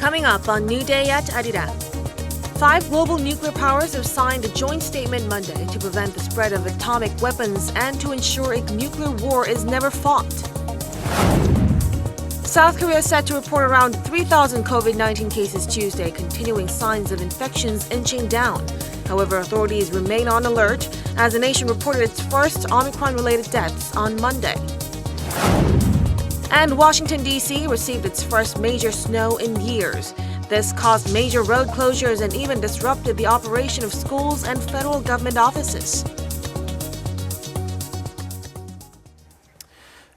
Coming up on New Day at Arirang. 5 global nuclear powers have signed a joint statement Monday to prevent the spread of atomic weapons and to ensure a nuclear war is never fought. South Korea is set to report around 3,000 COVID-19 cases Tuesday, continuing signs of infections inching down. However, authorities remain on alert as the nation reported its first Omicron-related deaths on Monday. And Washington, D.C. received its first major snow in years. This caused major road closures and even disrupted the operation of schools and federal government offices.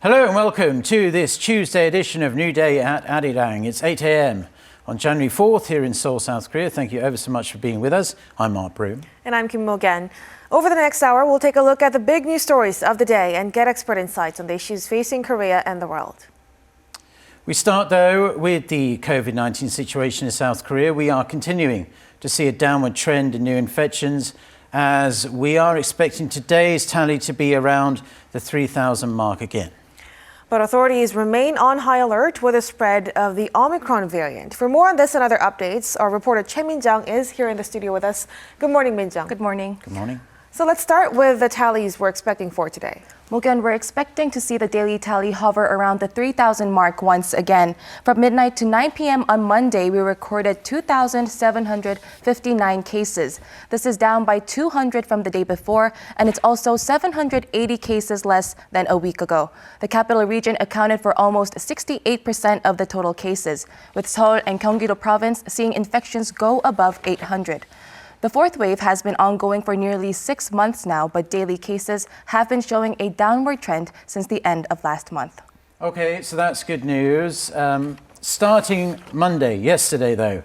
Hello and welcome to this Tuesday edition of New Day at Arirang. It's 8 a.m. on January 4th here in Seoul, South Korea. Thank you ever so much for being with us. I'm Mark Broom. And I'm Kim Mo-gan. Over the next hour, we'll take a look at the big news stories of the day and get expert insights on the issues facing Korea and the world. We start, though, with the COVID-19 situation in South Korea. We are continuing to see a downward trend in new infections as we are expecting today's tally to be around the 3,000 mark again. But authorities remain on high alert with the spread of the Omicron variant. For more on this and other updates, our reporter Choi Min-jung is here in the studio with us. Good morning, Min-jung. Good morning. Good morning. So let's start with the tallies we're expecting for today. Again, we're expecting to see the daily tally hover around the 3,000 mark once again. From midnight to 9 p.m. on Monday, we recorded 2,759 cases. This is down by 200 from the day before, and it's also 780 cases less than a week ago. The capital region accounted for almost 68% of the total cases, with Seoul and Gyeonggi-do province seeing infections go above 800. The fourth wave has been ongoing for nearly 6 months now, but daily cases have been showing a downward trend since the end of last month. Okay, so that's good news. Starting Monday, yesterday though,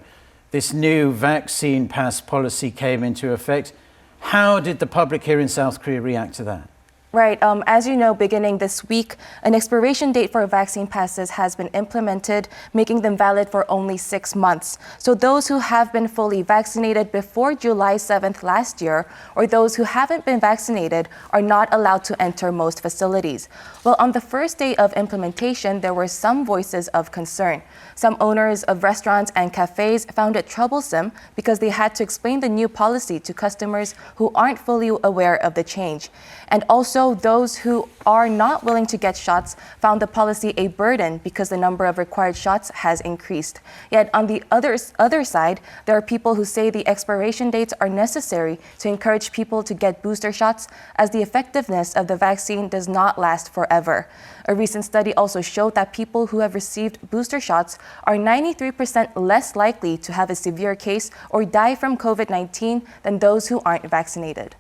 this new vaccine pass policy came into effect. How did the public here in South Korea react to that? Right. As you know, beginning this week, an expiration date for vaccine passes has been implemented, making them valid for only 6 months. So those who have been fully vaccinated before July 7th last year, or those who haven't been vaccinated, are not allowed to enter most facilities. Well, on the first day of implementation, there were some voices of concern. Some owners of restaurants and cafes found it troublesome because they had to explain the new policy to customers who aren't fully aware of the change. And also, those who are not willing to get shots found the policy a burden because the number of required shots has increased. Yet on the other side, there are people who say the expiration dates are necessary to encourage people to get booster shots, as the effectiveness of the vaccine does not last forever. A recent study also showed that people who have received booster shots are 93% less likely to have a severe case or die from COVID-19 than those who aren't vaccinated.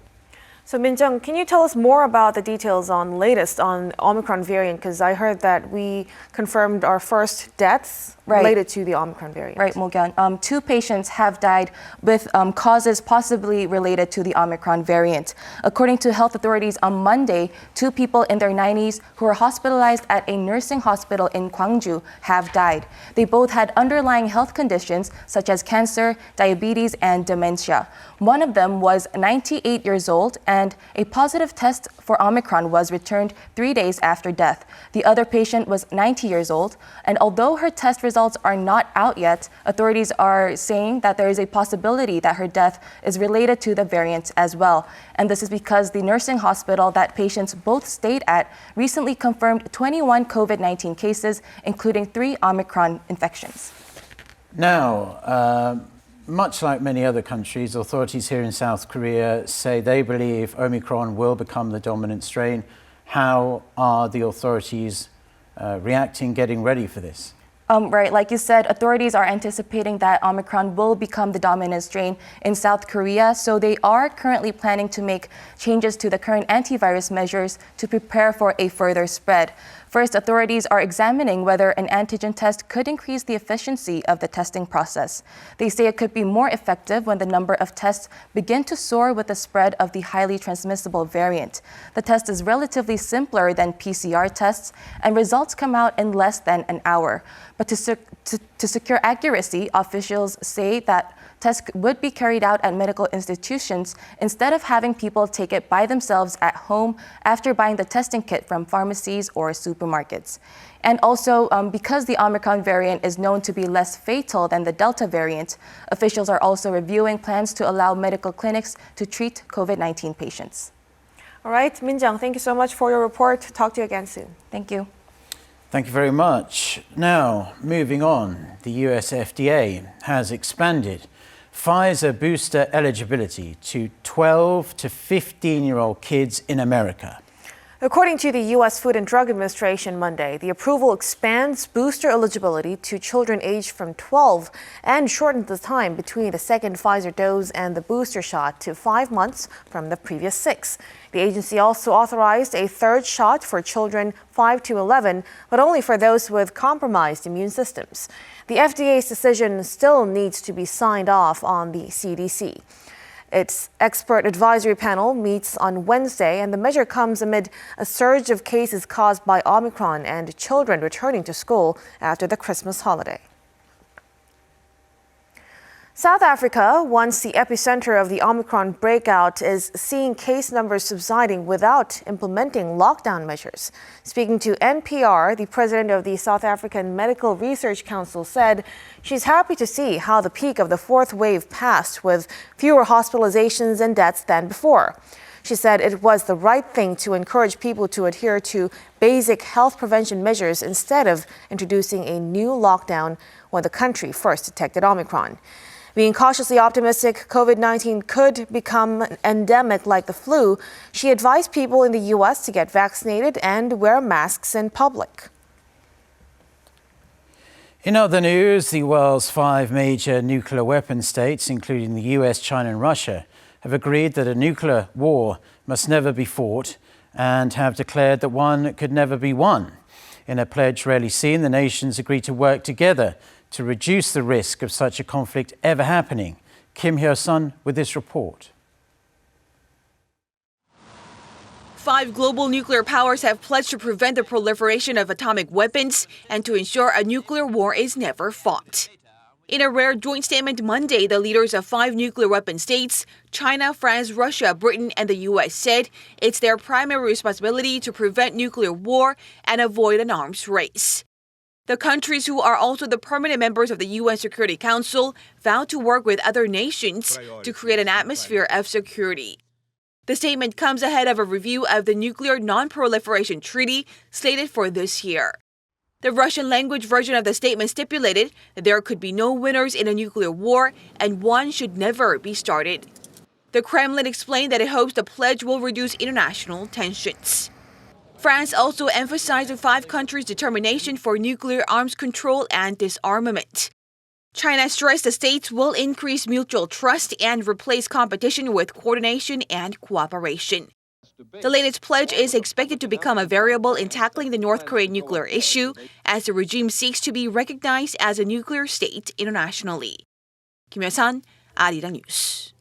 So Min-jung, can you tell us more about the details on latest on Omicron variant? Because I heard that we confirmed our first deaths related to the Omicron variant. Right, Mo-gan. 2 patients have died with causes possibly related to the Omicron variant. According to health authorities on Monday, 2 people in their 90s who were hospitalized at a nursing hospital in Gwangju have died. They both had underlying health conditions such as cancer, diabetes, and dementia. One of them was 98 years old, and a positive test for Omicron was returned 3 days after death. The other patient was 90 years old, and although her test results are not out yet, authorities are saying that there is a possibility that her death is related to the variant as well. And this is because the nursing hospital that patients both stayed at recently confirmed 21 COVID-19 cases, including 3 Omicron infections. Now, much like many other countries, authorities here in South Korea say they believe Omicron will become the dominant strain. How are the authorities reacting, getting ready for this? Right, like you said, authorities are anticipating that Omicron will become the dominant strain in South Korea, so they are currently planning to make changes to the current antivirus measures to prepare for a further spread. First, authorities are examining whether an antigen test could increase the efficiency of the testing process. They say it could be more effective when the number of tests begin to soar with the spread of the highly transmissible variant. The test is relatively simpler than PCR tests, and results come out in less than an hour. But to secure accuracy, officials say that tests would be carried out at medical institutions instead of having people take it by themselves at home after buying the testing kit from pharmacies or supermarkets. And also, because the Omicron variant is known to be less fatal than the Delta variant, officials are also reviewing plans to allow medical clinics to treat COVID-19 patients. All right, Minjang, thank you so much for your report. Talk to you again soon. Thank you. Thank you very much. Now, moving on, the US FDA has expanded Pfizer booster eligibility to 12 to 15-year-old kids in America. According to the U.S. Food and Drug Administration Monday, the approval expands booster eligibility to children aged from 12 and shortens the time between the second Pfizer dose and the booster shot to 5 months from the previous 6. The agency also authorized a third shot for children 5 to 11, but only for those with compromised immune systems. The FDA's decision still needs to be signed off on the CDC. Its expert advisory panel meets on Wednesday, and the measure comes amid a surge of cases caused by Omicron and children returning to school after the Christmas holiday. South Africa, once the epicenter of the Omicron breakout, is seeing case numbers subsiding without implementing lockdown measures. Speaking to NPR, the president of the South African Medical Research Council said she's happy to see how the peak of the fourth wave passed with fewer hospitalizations and deaths than before. She said it was the right thing to encourage people to adhere to basic health prevention measures instead of introducing a new lockdown when the country first detected Omicron. Being cautiously optimistic COVID-19 could become endemic like the flu, she advised people in the U.S. to get vaccinated and wear masks in public. In other news, the world's 5 major nuclear weapon states, including the US, China and Russia, have agreed that a nuclear war must never be fought and have declared that one could never be won. In a pledge rarely seen, the nations agreed to work together to reduce the risk of such a conflict ever happening. Kim Hyo-sun with this report. 5 global nuclear powers have pledged to prevent the proliferation of atomic weapons and to ensure a nuclear war is never fought. In a rare joint statement Monday, the leaders of 5 nuclear weapon states, China, France, Russia, Britain, and the U.S. said it's their primary responsibility to prevent nuclear war and avoid an arms race. The countries, who are also the permanent members of the UN Security Council, vowed to work with other nations to create an atmosphere of security. The statement comes ahead of a review of the Nuclear Non-Proliferation Treaty slated for this year. The Russian-language version of the statement stipulated that there could be no winners in a nuclear war and one should never be started. The Kremlin explained that it hopes the pledge will reduce international tensions. France also emphasized the 5 countries' determination for nuclear arms control and disarmament. China stressed the states will increase mutual trust and replace competition with coordination and cooperation. The latest pledge is expected to become a variable in tackling the North Korean nuclear issue as the regime seeks to be recognized as a nuclear state internationally. Kim Hyo-sun, Arirang News.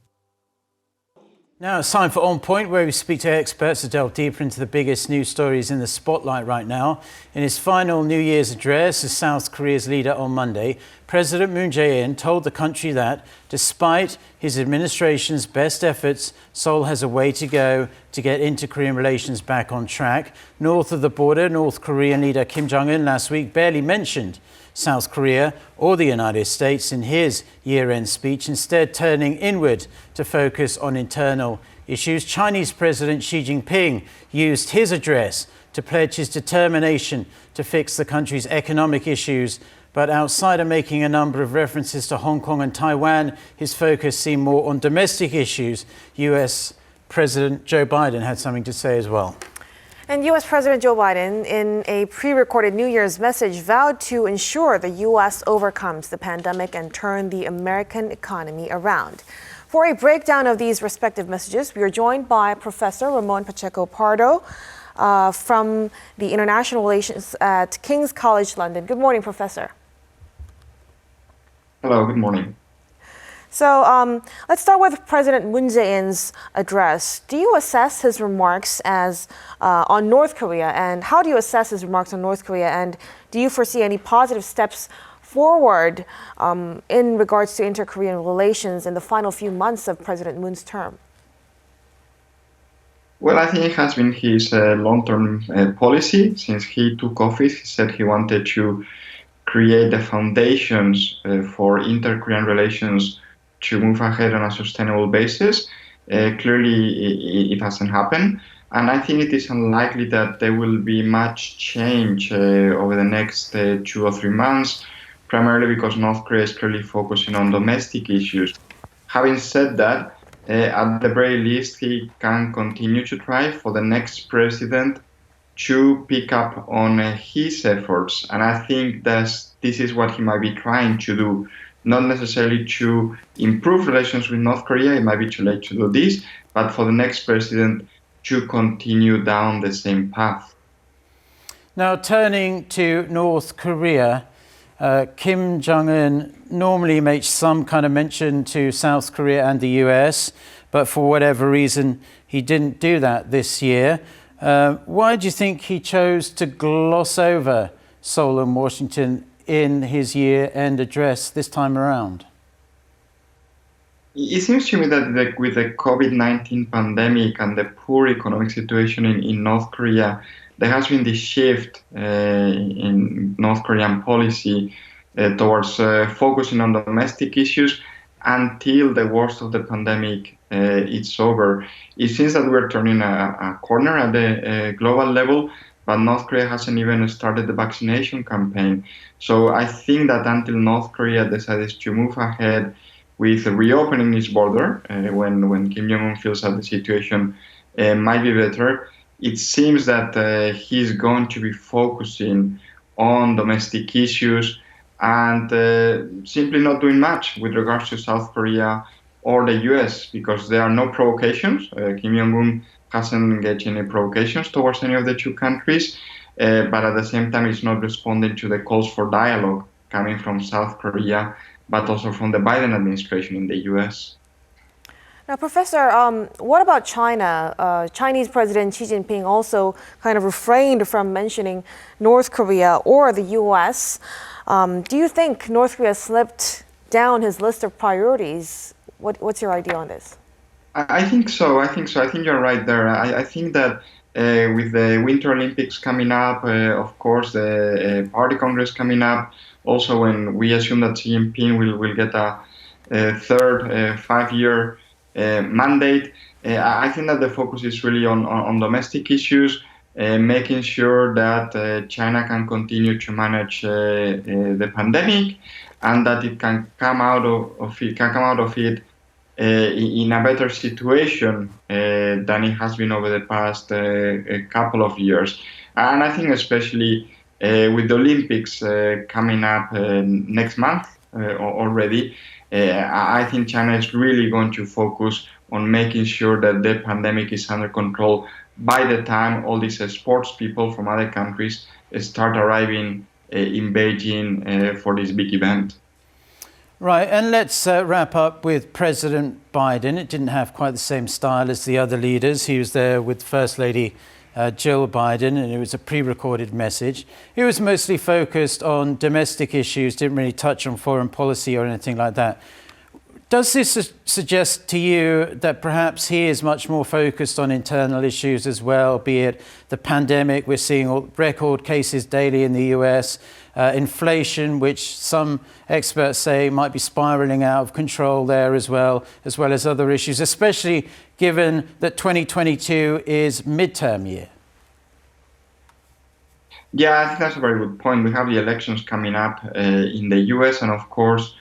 Now it's time for On Point, where we speak to experts to delve deeper into the biggest news stories in the spotlight right now. In his final New Year's address as South Korea's leader on Monday, President Moon Jae-in told the country that, despite his administration's best efforts, Seoul has a way to go to get inter-Korean relations back on track. North of the border, North Korean leader Kim Jong-un last week barely mentioned South Korea or the United States in his year-end speech, instead turning inward to focus on internal issues. Chinese President Xi Jinping used his address to pledge his determination to fix the country's economic issues, but outside of making a number of references to Hong Kong and Taiwan, his focus seemed more on domestic issues. US President Joe Biden had something to say as well. And U.S. President Joe Biden, in a pre-recorded New Year's message, vowed to ensure the U.S. overcomes the pandemic and turn the American economy around. For a breakdown of these respective messages, we are joined by Professor Ramon Pacheco-Pardo from the International Relations at King's College London. Good morning, Professor. Hello, good morning. So let's start with President Moon Jae-in's address. Do you assess his remarks as on North Korea, and how do you assess his remarks on North Korea, and do you foresee any positive steps forward in regards to inter-Korean relations in the final few months of President Moon's term? Well, I think it has been his long-term policy since he took office. He said he wanted to create the foundations for inter-Korean relations to move ahead on a sustainable basis. Clearly, it hasn't happened. And I think it is unlikely that there will be much change over the next 2 or 3 months, primarily because North Korea is clearly focusing on domestic issues. Having said that, at the very least, he can continue to try for the next president to pick up on his efforts. And I think this is what he might be trying to do, not necessarily to improve relations with North Korea, it might be too late to do this, but for the next president to continue down the same path. Now, turning to North Korea, Kim Jong-un normally makes some kind of mention to South Korea and the US, but for whatever reason, he didn't do that this year. Why do you think he chose to gloss over Seoul and Washington in his year-end address this time around? It seems to me that with the COVID-19 pandemic and the poor economic situation in North Korea, there has been this shift in North Korean policy towards focusing on domestic issues until the worst of the pandemic is over. It seems that we're turning a corner at the global level, but North Korea hasn't even started the vaccination campaign. So I think that until North Korea decides to move ahead with reopening its border, when Kim Jong-un feels that the situation might be better, it seems that he's going to be focusing on domestic issues and simply not doing much with regards to South Korea or the US, because there are no provocations. Kim Jong-un hasn't engaged in any provocations towards any of the two countries, but at the same time, it's not responding to the calls for dialogue coming from South Korea, but also from the Biden administration in the US. Now, Professor, what about China? Chinese President Xi Jinping also kind of refrained from mentioning North Korea or the US. Do you think North Korea slipped down his list of priorities? What's your idea on this? I think so. I think you're right there. I think that with the Winter Olympics coming up, of course, the Party Congress coming up, also when we assume that Xi Jinping will get a third 5-year mandate, I think that the focus is really on domestic issues, making sure that China can continue to manage the pandemic, and that it can come out of it in a better situation than it has been over the past couple of years. And I think especially with the Olympics coming up next month already, I think China is really going to focus on making sure that the pandemic is under control by the time all these sports people from other countries start arriving in Beijing for this big event. Right, and let's wrap up with President Biden. It didn't have quite the same style as the other leaders. He was there with First Lady Jill Biden, and it was a pre-recorded message. He was mostly focused on domestic issues, didn't really touch on foreign policy or anything like that. Does this suggest to you that perhaps he is much more focused on internal issues as well, be it the pandemic, we're seeing record cases daily in the US, inflation, which some experts say might be spiraling out of control there as well as other issues, especially given that 2022 is midterm year? Yeah, I think that's a very good point. We have the elections coming up in the US, and of course,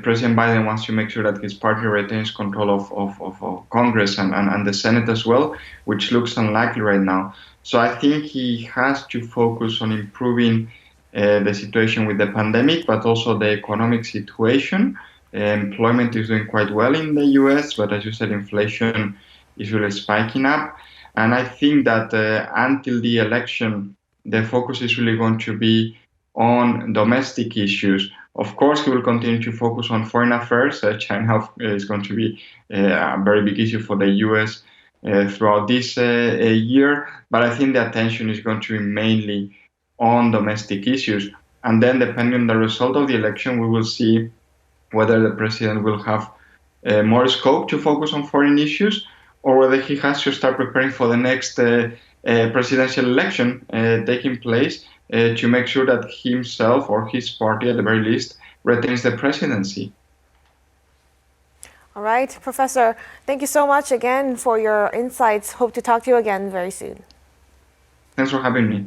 President Biden wants to make sure that his party retains control of Congress and the Senate as well, which looks unlikely right now. So I think he has to focus on improving the situation with the pandemic, but also the economic situation. Employment is doing quite well in the US, but as you said, inflation is really spiking up. And I think that until the election, the focus is really going to be on domestic issues. Of course, he will continue to focus on foreign affairs. China is going to be a very big issue for the US throughout this year. But I think the attention is going to be mainly on domestic issues. And then, depending on the result of the election, we will see whether the president will have more scope to focus on foreign issues, or whether he has to start preparing for the next presidential election taking place to make sure that himself or his party, at the very least, retains the presidency. All right, Professor, thank you so much again for your insights. Hope to talk to you again very soon. Thanks for having me.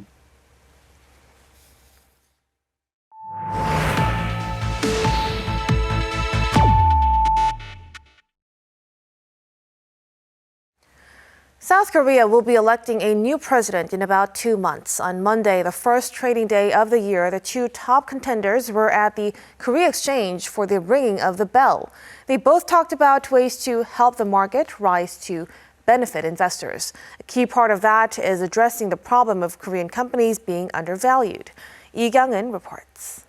South Korea will be electing a new president in about 2 months. On Monday, the first trading day of the year, the two top contenders were at the Korea Exchange for the ringing of the bell. They both talked about ways to help the market rise to benefit investors. A key part of that is addressing the problem of Korean companies being undervalued. Lee Kyung-in reports.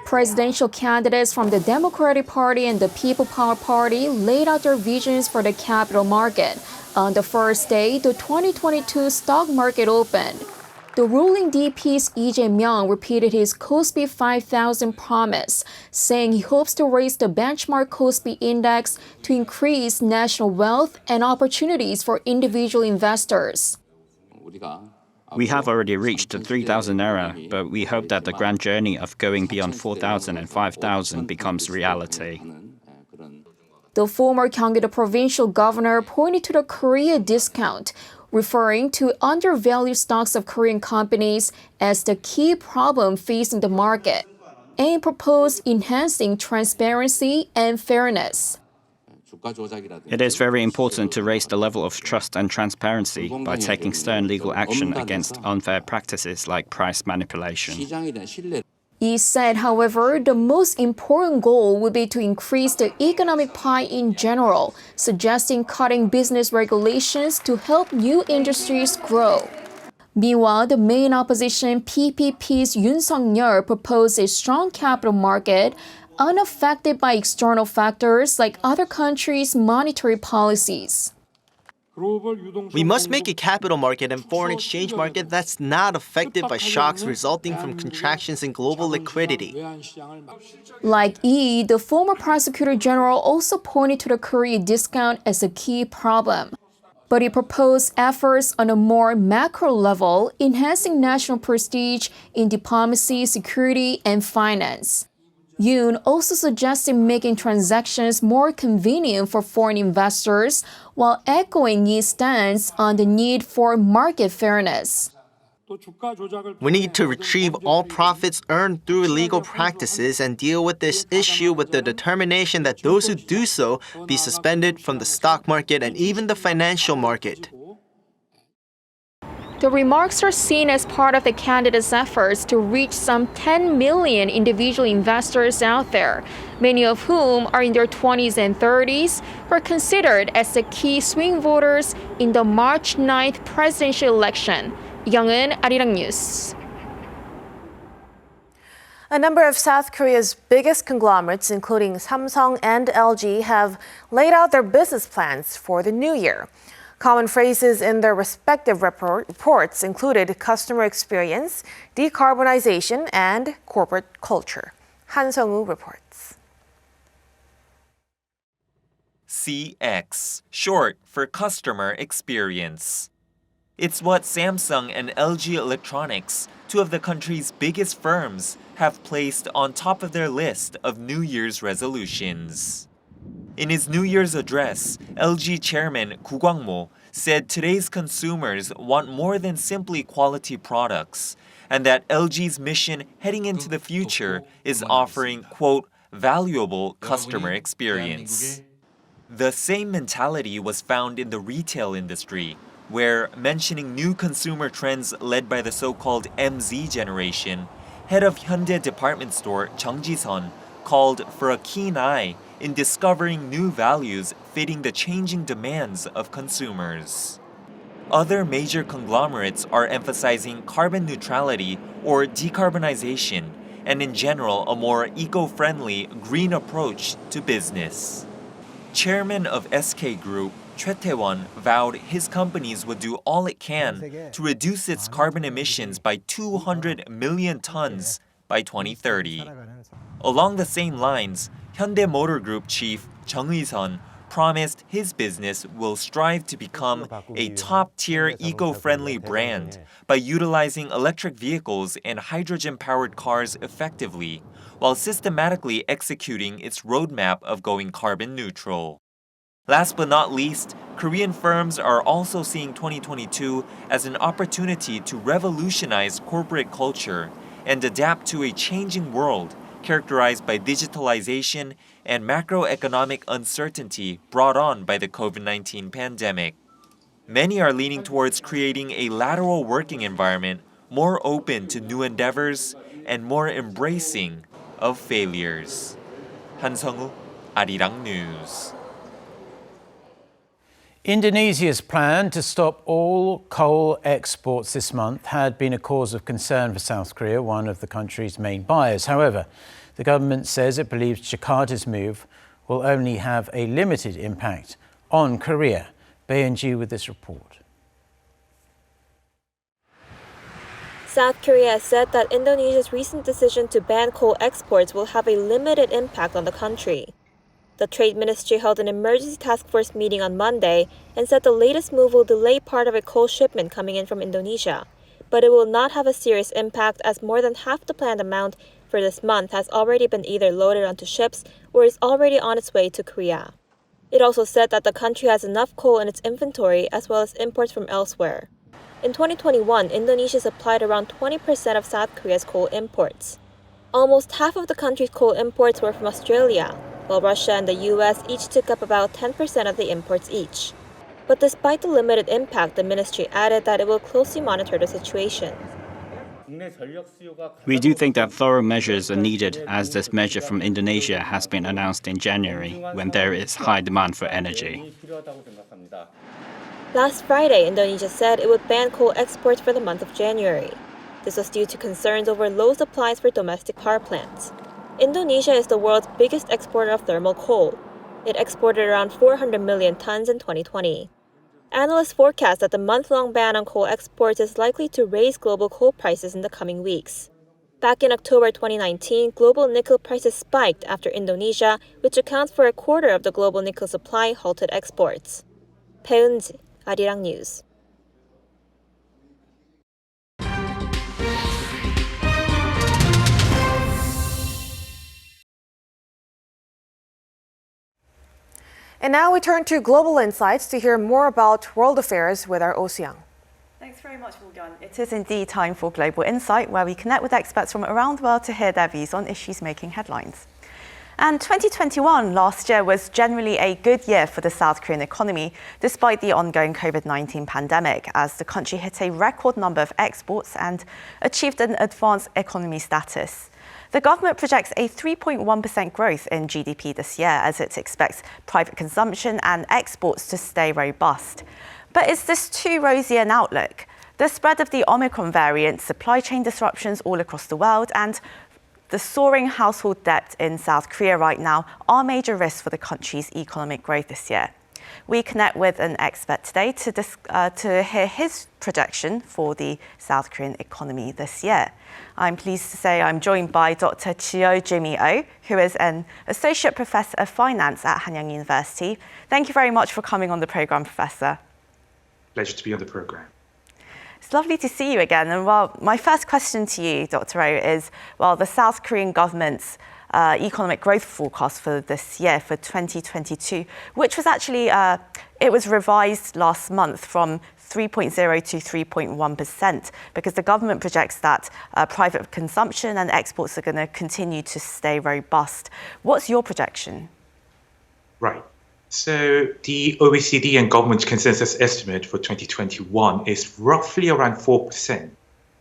Presidential candidates from the Democratic Party and the People Power Party laid out their visions for the capital market. On the first day, the 2022 stock market opened. The ruling DP's Lee Jae-myung repeated his Kospi 5,000 promise, saying he hopes to raise the benchmark Kospi index to increase national wealth and opportunities for individual investors. We have already reached the 3,000 era, but we hope that the grand journey of going beyond 4,000 and 5,000 becomes reality. The former Gyeonggi provincial governor pointed to the Korea discount, referring to undervalued stocks of Korean companies as the key problem facing the market, and proposed enhancing transparency and fairness. It is very important to raise the level of trust and transparency by taking stern legal action against unfair practices like price manipulation. He said, however, the most important goal would be to increase the economic pie in general, suggesting cutting business regulations to help new industries grow. Meanwhile, the main opposition PPP's Yoon Suk-yeol proposed a strong capital market unaffected by external factors like other countries' monetary policies. We must make a capital market and foreign exchange market that's not affected by shocks resulting from contractions in global liquidity. Like Lee, the former prosecutor general also pointed to the Korea discount as a key problem. But he proposed efforts on a more macro level, enhancing national prestige in diplomacy, security, and finance. Yoon also suggested making transactions more convenient for foreign investors while echoing Yee's stance on the need for market fairness. We need to retrieve all profits earned through illegal practices and deal with this issue with the determination that those who do so be suspended from the stock market and even the financial market. The remarks are seen as part of the candidates' efforts to reach some 10 million individual investors out there, many of whom are in their 20s and 30s, who are considered as the key swing voters in the March 9th presidential election. Young-in, Arirang News. A number of South Korea's biggest conglomerates, including Samsung and LG, have laid out their business plans for the new year. Common phrases in their respective reports included customer experience, decarbonization, and corporate culture. Han Sung-woo reports. CX, short for customer experience. It's what Samsung and LG Electronics, two of the country's biggest firms, have placed on top of their list of New Year's resolutions. In his New Year's address, LG chairman Gu Kwang-mo said today's consumers want more than simply quality products, and that LG's mission heading into the future is offering, quote, valuable customer experience. The same mentality was found in the retail industry, where, mentioning new consumer trends led by the so-called MZ generation, head of Hyundai department store Chung Ji-sun called for a keen eye in discovering new values fitting the changing demands of consumers. Other major conglomerates are emphasizing carbon neutrality or decarbonization, and in general a more eco-friendly green approach to business. Chairman of SK Group, Choi Tae-won, vowed his companies would do all it can to reduce its carbon emissions by 200 million tons by 2030. Along the same lines, Hyundai Motor Group chief Chung Ui-sun promised his business will strive to become a top-tier eco-friendly brand by utilizing electric vehicles and hydrogen-powered cars effectively, while systematically executing its roadmap of going carbon neutral. Last but not least, Korean firms are also seeing 2022 as an opportunity to revolutionize corporate culture and adapt to a changing world characterized by digitalization and macroeconomic uncertainty brought on by the COVID-19 pandemic. Many are leaning towards creating a lateral working environment more open to new endeavors and more embracing of failures. 한성우, Arirang News. Indonesia's plan to stop all coal exports this month had been a cause of concern for South Korea, one of the country's main buyers. However, the government says it believes Jakarta's move will only have a limited impact on Korea. Bae-Eun-ji with this report. South Korea said that Indonesia's recent decision to ban coal exports will have a limited impact on the country. The Trade Ministry held an emergency task force meeting on Monday and said the latest move will delay part of a coal shipment coming in from Indonesia, but it will not have a serious impact as more than half the planned amount for this month has already been either loaded onto ships or is already on its way to Korea. It also said that the country has enough coal in its inventory as well as imports from elsewhere. In 2021, Indonesia supplied around 20% of South Korea's coal imports. Almost half of the country's coal imports were from Australia, while Russia and the US each took up about 10% of the imports each. But despite the limited impact, the ministry added that it will closely monitor the situation. We do think that thorough measures are needed, as this measure from Indonesia has been announced in January, when there is high demand for energy. Last Friday, Indonesia said it would ban coal exports for the month of January. This was due to concerns over low supplies for domestic power plants. Indonesia is the world's biggest exporter of thermal coal. It exported around 400 million tons in 2020. Analysts forecast that the month-long ban on coal exports is likely to raise global coal prices in the coming weeks. Back in October 2019, global nickel prices spiked after Indonesia, which accounts for a quarter of the global nickel supply, halted exports. Bae-Eun-ji, Arirang News. And now we turn to global insights to hear more about world affairs with our Oh Seung. Thanks very much, Morgan. It is indeed time for Global Insight, where we connect with experts from around the world to hear their views on issues making headlines. And 2021 last year was generally a good year for the South Korean economy, despite the ongoing COVID-19 pandemic, as the country hit a record number of exports and achieved an advanced economy status. The government projects a 3.1% growth in GDP this year, as it expects private consumption and exports to stay robust. But is this too rosy an outlook? The spread of the Omicron variant, supply chain disruptions all across the world, and the soaring household debt in South Korea right now are major risks for the country's economic growth this year. We connect with an expert today to hear his projection for the South Korean economy this year. I'm pleased to say I'm joined by Dr. Chio Jimmy Oh, who is an Associate Professor of Finance at Hanyang University. Thank you very much for coming on the programme, Professor. Pleasure to be on the programme. It's lovely to see you again. And my first question to you, Dr. Oh, is, the South Korean government's economic growth forecast for this year, for 2022, which was actually, it was revised last month from 3.0 to 3.1%, because the government projects that private consumption and exports are going to continue to stay robust. What's your projection? Right. So the OECD and government consensus estimate for 2021 is roughly around 4%,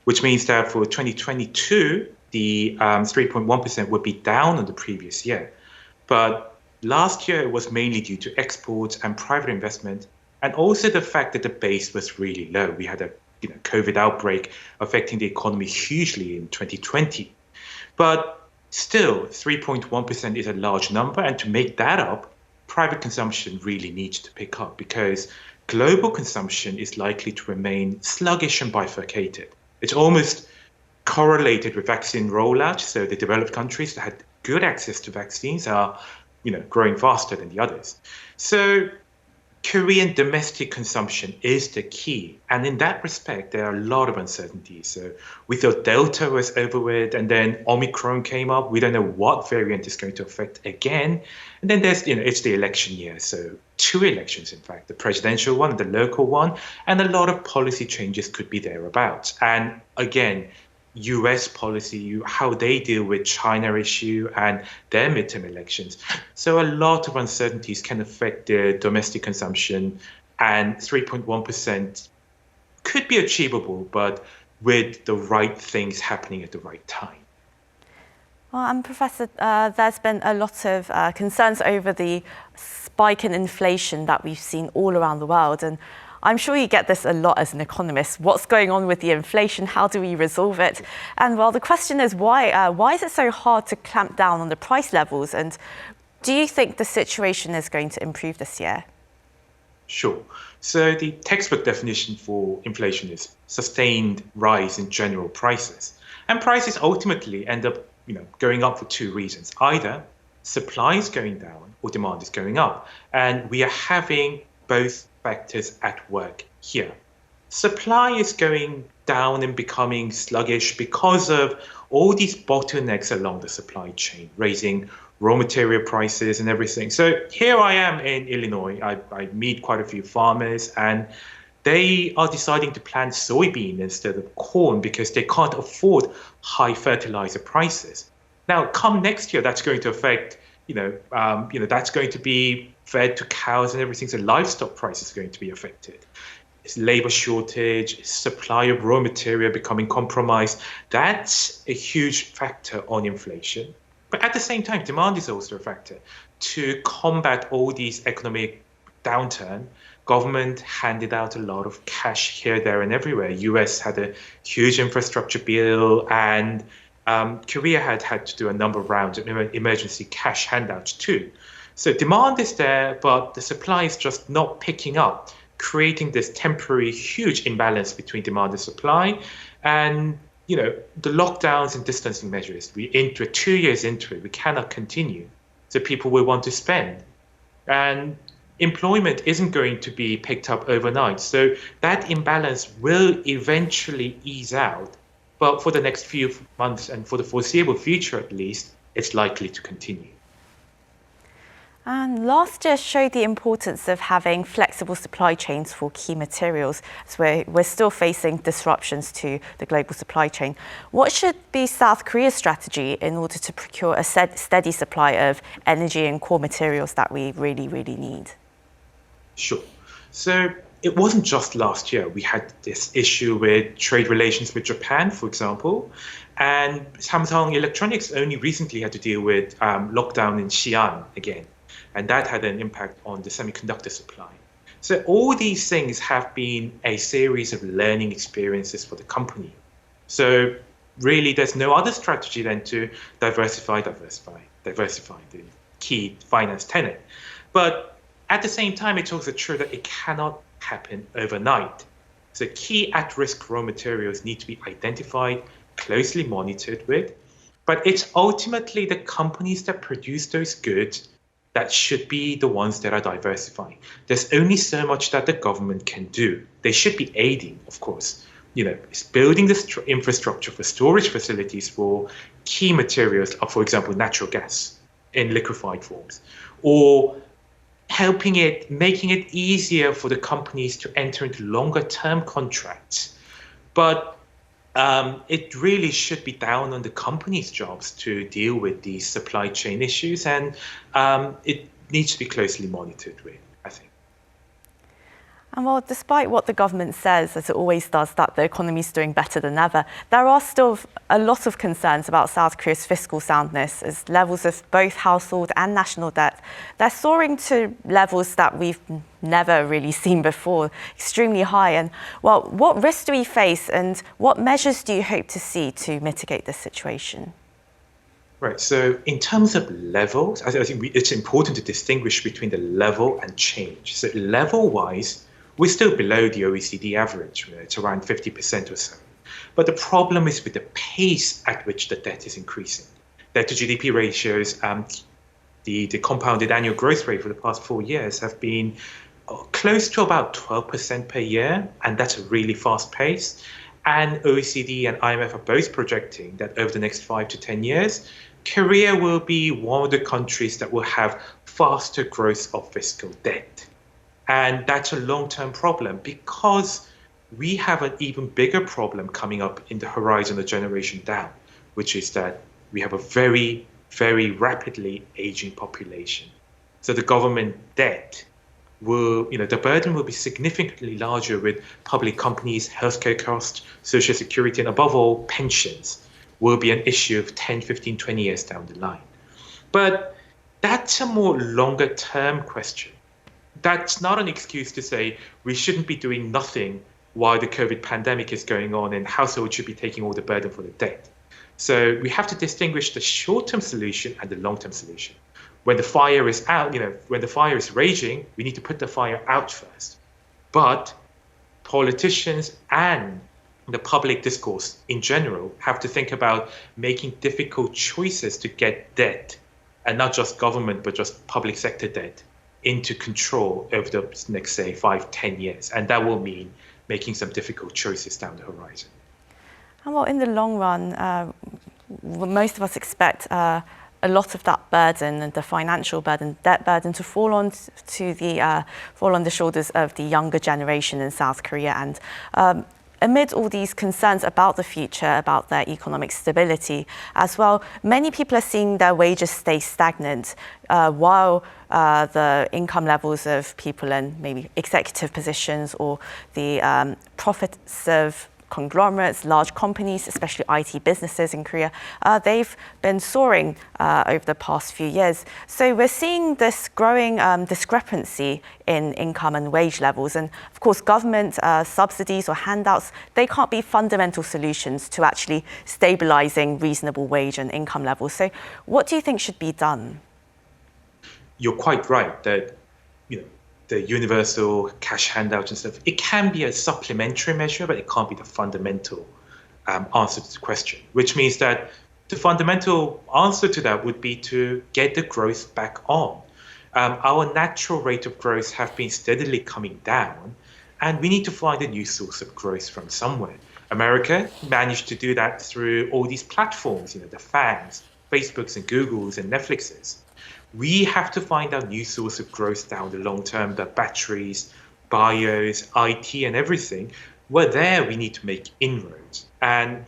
which means that for 2022, the 3.1% would be down on the previous year. But last year, it was mainly due to exports and private investment, and also the fact that the base was really low. We had a COVID outbreak affecting the economy hugely in 2020. But still, 3.1% is a large number, and to make that up, private consumption really needs to pick up, because global consumption is likely to remain sluggish and bifurcated. It's almost correlated with vaccine rollout. So the developed countries that had good access to vaccines are growing faster than the others. So Korean domestic consumption is the key. And in that respect, there are a lot of uncertainties. So we thought Delta was over with, and then Omicron came up. We don't know what variant is going to affect again. And then there's, it's the election year. So 2 elections, in fact, the presidential one and the local one. And a lot of policy changes could be thereabouts. And again, US policy, how they deal with China issue and their midterm elections. So a lot of uncertainties can affect their domestic consumption, and 3.1% could be achievable, but with the right things happening at the right time. Well, and Professor, there's been a lot of concerns over the spike in inflation that we've seen all around the world. And I'm sure you get this a lot as an economist. What's going on with the inflation? How do we resolve it? And well, the question is why is it so hard to clamp down on the price levels? And do you think the situation is going to improve this year? Sure. So the textbook definition for inflation is sustained rise in general prices. And prices ultimately end up, going up for 2 reasons. Either supply is going down or demand is going up. And we are having both factors at work here. Supply is going down and becoming sluggish because of all these bottlenecks along the supply chain, raising raw material prices and everything. So here I am in Illinois. I meet quite a few farmers, and they are deciding to plant soybean instead of corn because they can't afford high fertilizer prices. Now, come next year, that's going to affect, that's going to be fed to cows and everything. So livestock prices are going to be affected. It's labor shortage, supply of raw material becoming compromised. That's a huge factor on inflation. But at the same time, demand is also a factor. To combat all these economic downturn, government handed out a lot of cash here, there, and everywhere. US had a huge infrastructure bill, and Korea had to do a number of rounds of emergency cash handouts too. So demand is there, but the supply is just not picking up, creating this temporary huge imbalance between demand and supply. And, the lockdowns and distancing measures, 2 years into it, we cannot continue. So people will want to spend. And employment isn't going to be picked up overnight. So that imbalance will eventually ease out. But for the next few months and for the foreseeable future, at least, it's likely to continue. And last year showed the importance of having flexible supply chains for key materials. So we're still facing disruptions to the global supply chain. What should be South Korea's strategy in order to procure a steady supply of energy and core materials that we really, really need? Sure. So it wasn't just last year. We had this issue with trade relations with Japan, for example. And Samsung Electronics only recently had to deal with lockdown in Xi'an again. And that had an impact on the semiconductor supply. So all these things have been a series of learning experiences for the company. So really, there's no other strategy than to diversify the key finance tenet. But at the same time, it's also true that it cannot happen overnight. So key at-risk raw materials need to be identified, closely monitored with. But it's ultimately the companies that produce those goods that should be the ones that are diversifying. There's only so much that the government can do. They should be aiding, of course. It's building the infrastructure for storage facilities for key materials, for example, natural gas in liquefied forms, or making it easier for the companies to enter into longer term contracts. But it really should be down on the company's jobs to deal with these supply chain issues, and it needs to be closely monitored with, I think. And well, despite what the government says, as it always does, that the economy is doing better than ever, there are still a lot of concerns about South Korea's fiscal soundness, as levels of both household and national debt, they're soaring to levels that we've never really seen before, extremely high. And well, what risks do we face, and what measures do you hope to see to mitigate this situation? Right, so in terms of levels, I think it's important to distinguish between the level and change. So level-wise, we're still below the OECD average. It's around 50% or so. But the problem is with the pace at which the debt is increasing. Debt to GDP ratios the compounded annual growth rate for the past 4 years have been close to about 12% per year, and that's a really fast pace. And OECD and IMF are both projecting that over the next 5 to 10 years, Korea will be one of the countries that will have faster growth of fiscal debt. And that's a long-term problem because we have an even bigger problem coming up in the horizon a generation down, which is that we have a very, very rapidly aging population. So the government debt will, the burden will be significantly larger with public companies, healthcare costs, social security, and above all, pensions will be an issue of 10, 15, 20 years down the line. But that's a more longer term question. That's not an excuse to say we shouldn't be doing nothing while the COVID pandemic is going on and households should be taking all the burden for the debt. So we have to distinguish the short-term solution and the long-term solution. When the fire is out, when the fire is raging, we need to put the fire out first. But politicians and the public discourse in general have to think about making difficult choices to get debt, and not just government, but just public sector debt, into control over the next, say, 5, 10 years. And that will mean making some difficult choices down the horizon. And well, in the long run, most of us expect a lot of that burden and the financial burden, debt burden, to fall on the shoulders of the younger generation in South Korea. And amid all these concerns about the future, about their economic stability as well, many people are seeing their wages stay stagnant while the income levels of people in maybe executive positions or the profits of conglomerates, large companies, especially IT businesses in Korea, they've been soaring over the past few years. So we're seeing this growing discrepancy in income and wage levels. And of course, government subsidies or handouts, they can't be fundamental solutions to actually stabilizing reasonable wage and income levels. So what do you think should be done? You're quite right that the universal cash handouts and stuff, it can be a supplementary measure, but it can't be the fundamental answer to the question, which means that the fundamental answer to that would be to get the growth back on. Our natural rate of growth have been steadily coming down, and we need to find a new source of growth from somewhere. America managed to do that through all these platforms, the FANGs, Facebooks and Googles and Netflixes. We have to find a new source of growth down the long term, the batteries, bios, IT and everything. Well, there we need to make inroads. And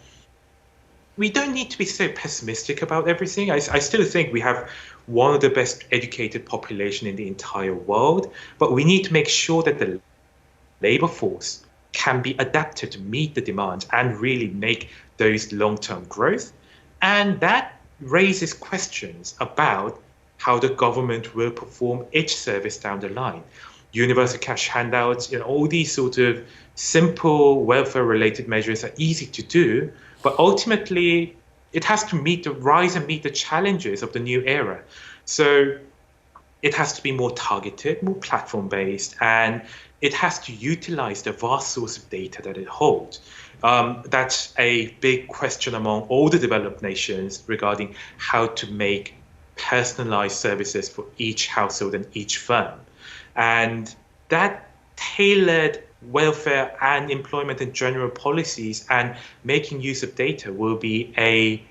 we don't need to be so pessimistic about everything. I still think we have one of the best educated population in the entire world, but we need to make sure that the labor force can be adapted to meet the demands and really make those long-term growth. And that raises questions about how the government will perform its service down the line. Universal cash handouts, all these sort of simple welfare-related measures are easy to do, but ultimately it has to meet the challenges of the new era. So it has to be more targeted, more platform-based, and it has to utilize the vast source of data that it holds. That's a big question among all the developed nations regarding how to make personalized services for each household and each firm. And that tailored welfare and employment and general policies and making use of data will be a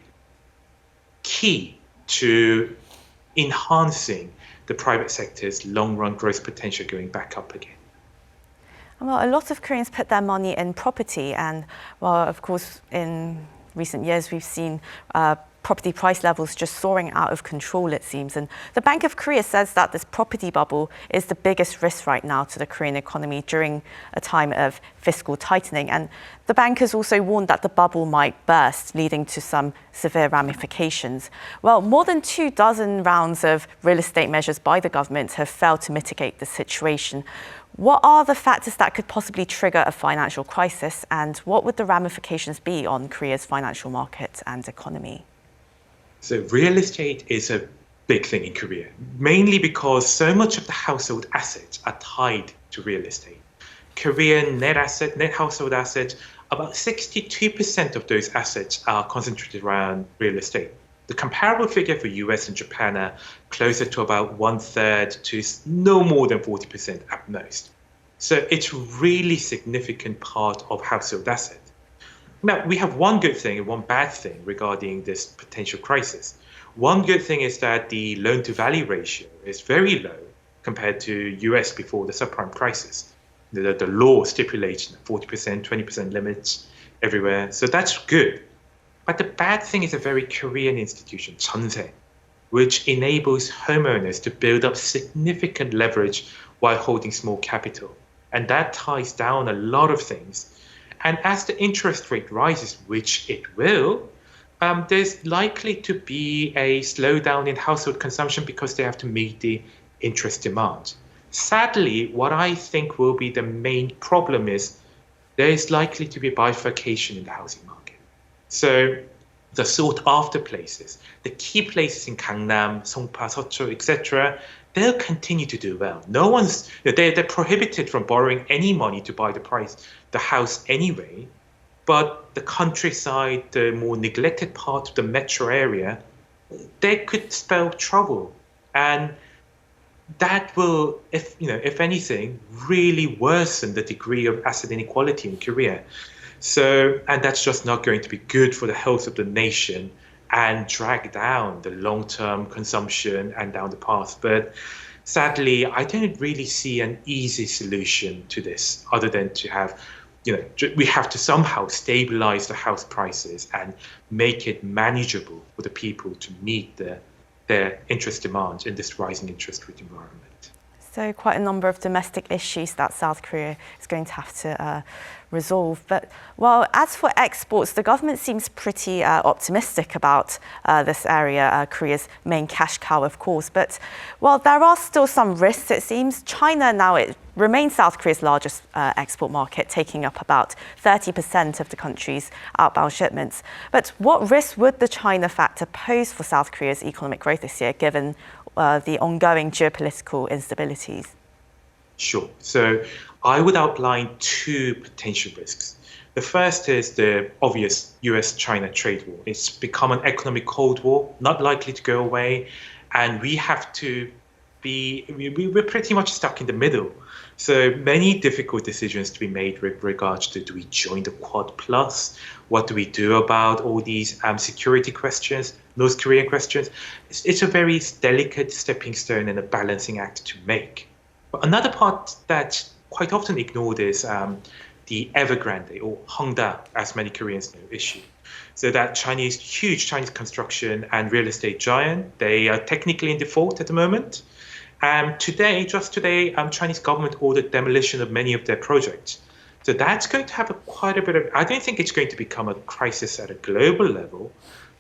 key to enhancing the private sector's long-run growth potential going back up again. Well, a lot of Koreans put their money in property, and well, of course, in recent years we've seen property price levels just soaring out of control, it seems. And the Bank of Korea says that this property bubble is the biggest risk right now to the Korean economy during a time of fiscal tightening. And the bank has also warned that the bubble might burst, leading to some severe ramifications. Well, more than 24 rounds of real estate measures by the government have failed to mitigate the situation. What are the factors that could possibly trigger a financial crisis, and what would the ramifications be on Korea's financial market and economy? So real estate is a big thing in Korea, mainly because so much of the household assets are tied to real estate. Korean net household assets, about 62% of those assets are concentrated around real estate. The comparable figure for US and Japan are closer to about 1/3 to no more than 40% at most. So it's really significant part of household asset. Now, we have one good thing and one bad thing regarding this potential crisis. One good thing is that the loan-to-value ratio is very low compared to US before the subprime crisis. The law stipulates 40%, 20% limits everywhere. So that's good. But the bad thing is a very Korean institution, 전세, which enables homeowners to build up significant leverage while holding small capital. And that ties down a lot of things. And as the interest rate rises, which it will, there's likely to be a slowdown in household consumption because they have to meet the interest demand. Sadly, what I think will be the main problem is there is likely to be bifurcation in the housing market. So the sought-after places, the key places in Gangnam, Songpa, Seocho, etc., they'll continue to do well. They're prohibited from borrowing any money to buy the house anyway. But the countryside, the more neglected part of the metro area, they could spell trouble, and that will, if anything, really worsen the degree of asset inequality in Korea. So, and that's just not going to be good for the health of the nation and drag down the long-term consumption and down the path. But sadly, I don't really see an easy solution to this other than to have, we have to somehow stabilize the house prices and make it manageable for the people to meet their interest demands in this rising interest rate environment. So quite a number of domestic issues that South Korea is going to have to resolve. But as for exports, the government seems pretty optimistic about this area, Korea's main cash cow, of course. But there are still some risks, it seems. China now, it remains South Korea's largest export market, taking up about 30% of the country's outbound shipments. But what risk would the China factor pose for South Korea's economic growth this year, given the ongoing geopolitical instabilities? Sure. So I would outline two potential risks. The first is the obvious US-China trade war. It's become an economic Cold War, not likely to go away. And we have to we're pretty much stuck in the middle. So many difficult decisions to be made with regards to, do we join the Quad Plus? What do we do about all these security questions, North Korean questions? It's a very delicate stepping stone and a balancing act to make. But another part that's quite often ignored is the Evergrande, or Hongda, as many Koreans know, issue. So that huge Chinese construction and real estate giant, they are technically in default at the moment. Just today, Chinese government ordered demolition of many of their projects. So that's going to have quite a bit of, I don't think it's going to become a crisis at a global level,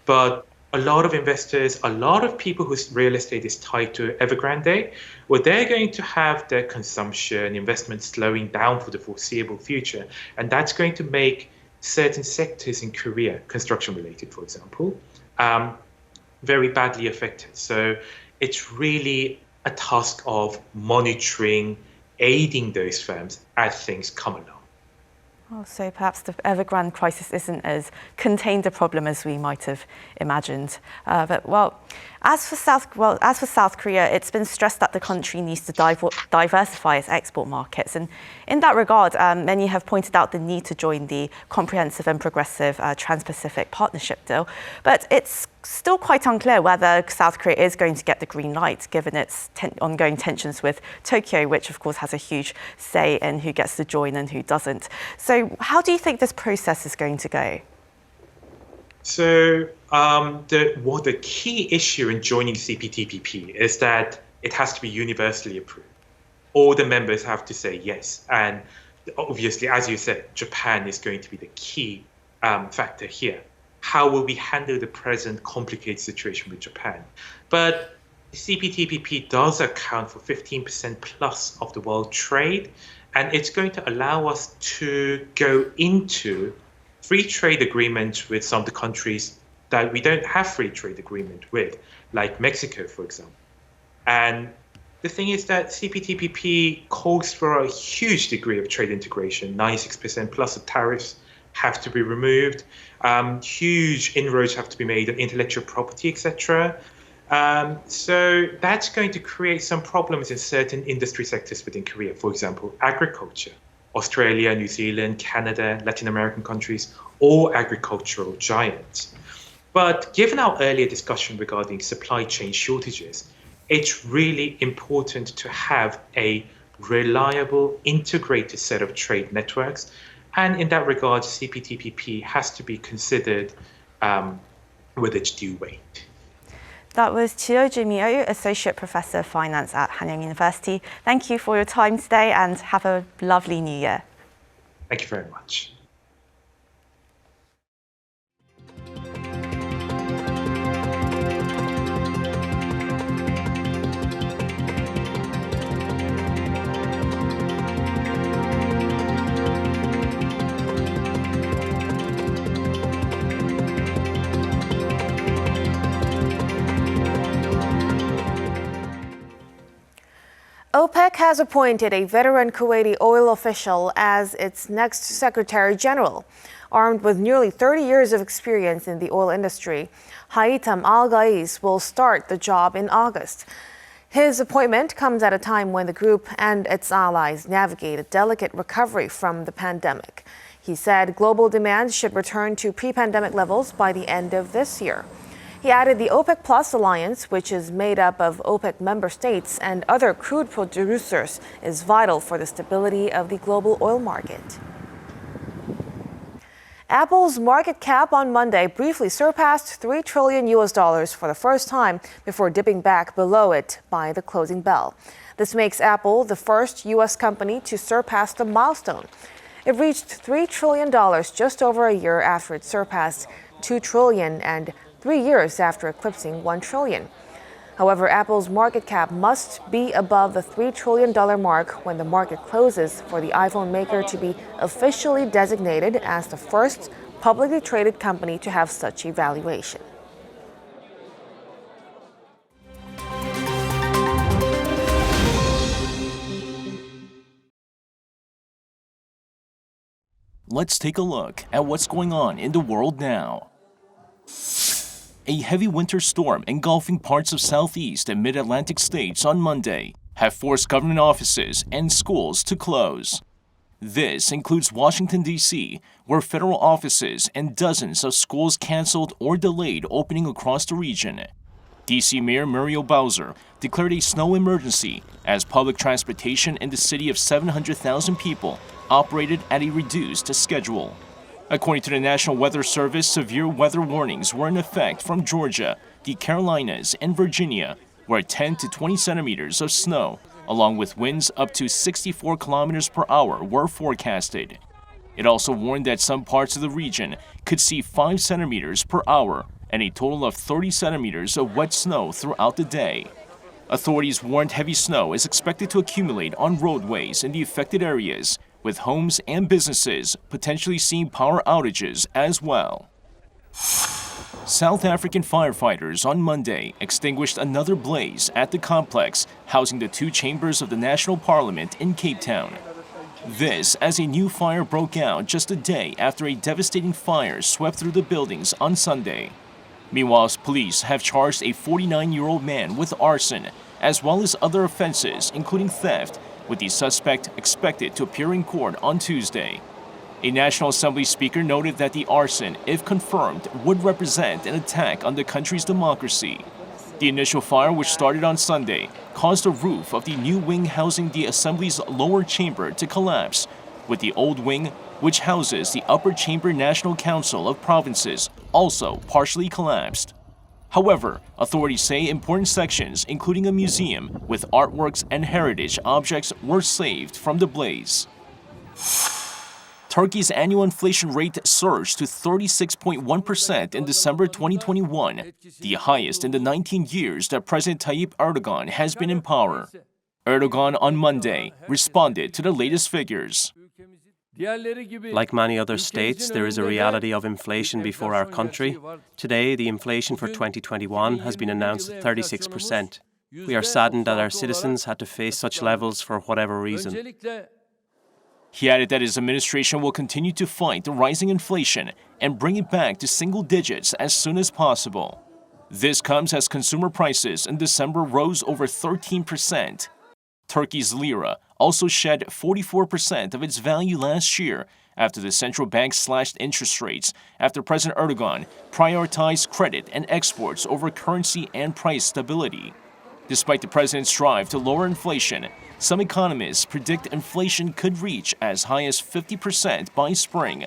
but a lot of investors, a lot of people whose real estate is tied to Evergrande, they're going to have their consumption, investment slowing down for the foreseeable future. And that's going to make certain sectors in Korea, construction related, for example, very badly affected. So it's really a task of monitoring, aiding those firms as things come along. So perhaps the Evergrande crisis isn't as contained a problem as we might have imagined. As for South Korea, it's been stressed that the country needs to diversify its export markets. And in that regard, many have pointed out the need to join the comprehensive and progressive Trans-Pacific Partnership deal. But it's still quite unclear whether South Korea is going to get the green light, given its ongoing tensions with Tokyo, which of course has a huge say in who gets to join and who doesn't. So how do you think this process is going to go? So the key issue in joining CPTPP is that it has to be universally approved. All the members have to say yes. And obviously, as you said, Japan is going to be the key factor here. How will we handle the present complicated situation with Japan? But CPTPP does account for 15% plus of the world trade, and it's going to allow us to go into free trade agreements with some of the countries that we don't have free trade agreement with, like Mexico, for example. And the thing is that CPTPP calls for a huge degree of trade integration, 96% plus of tariffs have to be removed. Huge inroads have to be made on intellectual property, etc. So that's going to create some problems in certain industry sectors within Korea. For example, agriculture. Australia, New Zealand, Canada, Latin American countries, all agricultural giants. But given our earlier discussion regarding supply chain shortages, it's really important to have a reliable, integrated set of trade networks. And in that regard, CPTPP has to be considered with its due weight. That was Chioji Mio, Associate Professor of Finance at Hanyang University. Thank you for your time today and have a lovely new year. Thank you very much. OPEC has appointed a veteran Kuwaiti oil official as its next Secretary General. Armed with nearly 30 years of experience in the oil industry, Haitham Al-Ghais will start the job in August. His appointment comes at a time when the group and its allies navigate a delicate recovery from the pandemic. He said global demand should return to pre-pandemic levels by the end of this year. He added the OPEC Plus alliance, which is made up of OPEC member states and other crude producers, is vital for the stability of the global oil market. Apple's market cap on Monday briefly surpassed $3 trillion for the first time before dipping back below it by the closing bell. This makes Apple the first U.S. company to surpass the milestone. It reached $3 trillion just over a year after it surpassed $2 trillion and 3 years after eclipsing $1 trillion. However, Apple's market cap must be above the $3 trillion mark when the market closes for the iPhone maker to be officially designated as the first publicly traded company to have such a valuation. Let's take a look at what's going on in the world now. A heavy winter storm engulfing parts of southeast and mid-Atlantic states on Monday have forced government offices and schools to close. This includes Washington, D.C., where federal offices and dozens of schools canceled or delayed opening across the region. D.C. Mayor Muriel Bowser declared a snow emergency as public transportation in the city of 700,000 people operated at a reduced schedule. According to the National Weather Service, severe weather warnings were in effect from Georgia, the Carolinas, and Virginia, where 10 to 20 centimeters of snow, along with winds up to 64 kilometers per hour, were forecasted. It also warned that some parts of the region could see 5 centimeters per hour and a total of 30 centimeters of wet snow throughout the day. Authorities warned heavy snow is expected to accumulate on roadways in the affected areas, with homes and businesses potentially seeing power outages as well. South African firefighters on Monday extinguished another blaze at the complex housing the 2 chambers of the National Parliament in Cape Town. This as a new fire broke out just a day after a devastating fire swept through the buildings on Sunday. Meanwhile, police have charged a 49-year-old man with arson, as well as other offenses, including theft, with the suspect expected to appear in court on Tuesday. A National Assembly speaker noted that the arson, if confirmed, would represent an attack on the country's democracy. The initial fire, which started on Sunday, caused the roof of the new wing housing the Assembly's lower chamber to collapse, with the old wing, which houses the upper chamber National Council of Provinces, also partially collapsed. However, authorities say important sections, including a museum with artworks and heritage objects, were saved from the blaze. Turkey's annual inflation rate surged to 36.1% in December 2021, the highest in the 19 years that President Tayyip Erdogan has been in power. Erdogan on Monday responded to the latest figures. Like many other states, there is a reality of inflation before our country. Today, the inflation for 2021 has been announced at 36%. We are saddened that our citizens had to face such levels for whatever reason. He added that his administration will continue to fight the rising inflation and bring it back to single digits as soon as possible. This comes as consumer prices in December rose over 13%. Turkey's lira also shed 44% of its value last year after the central bank slashed interest rates after President Erdogan prioritized credit and exports over currency and price stability. Despite the president's drive to lower inflation, some economists predict inflation could reach as high as 50% by spring.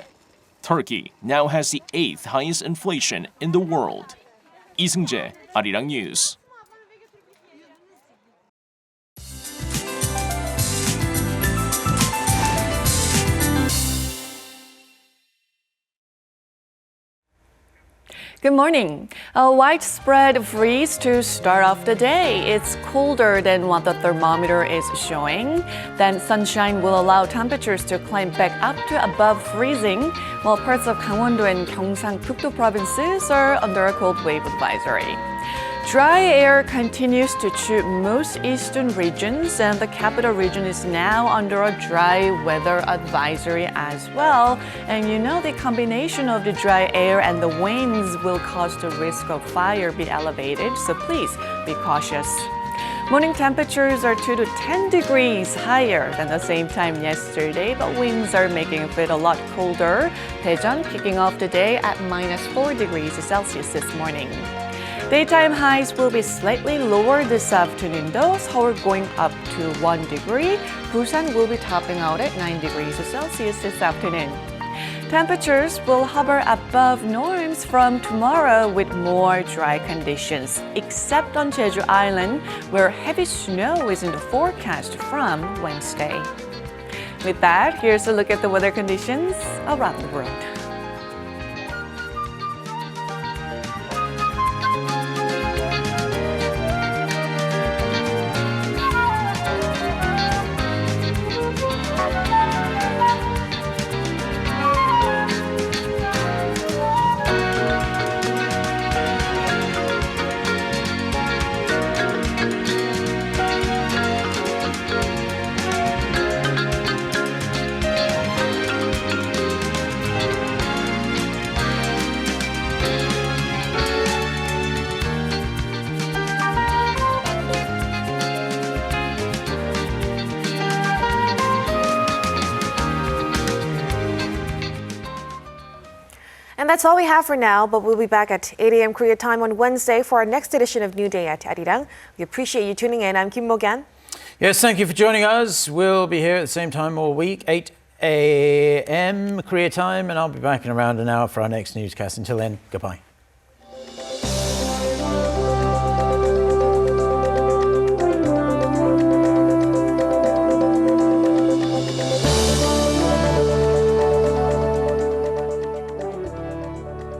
Turkey now has the 8th highest inflation in the world. 이승재, Arirang News. Good morning. A widespread freeze to start off the day. It's colder than what the thermometer is showing. Then sunshine will allow temperatures to climb back up to above freezing, while parts of Gangwon-do and Gyeongsang-Pukto provinces are under a cold wave advisory. Dry air continues to choke most eastern regions, and the capital region is now under a dry weather advisory as well. And you know, the combination of the dry air and the winds will cause the risk of fire be elevated, so please be cautious. Morning temperatures are 2 to 10 degrees higher than the same time yesterday, but winds are making it a lot colder. Daejeon kicking off the day at -4 degrees Celsius this morning. Daytime highs will be slightly lower this afternoon though, Seoul going up to 1 degree. Busan will be topping out at 9 degrees Celsius this afternoon. Temperatures will hover above norms from tomorrow with more dry conditions, except on Jeju Island, where heavy snow is in the forecast from Wednesday. With that, here's a look at the weather conditions around the world. And that's all we have for now, but we'll be back at 8 a.m. Korea time on Wednesday for our next edition of New Day at Arirang. We appreciate you tuning in. I'm Kim Mo-gan. Yes, thank you for joining us. We'll be here at the same time all week, 8 a.m. Korea time, and I'll be back in around an hour for our next newscast. Until then, goodbye.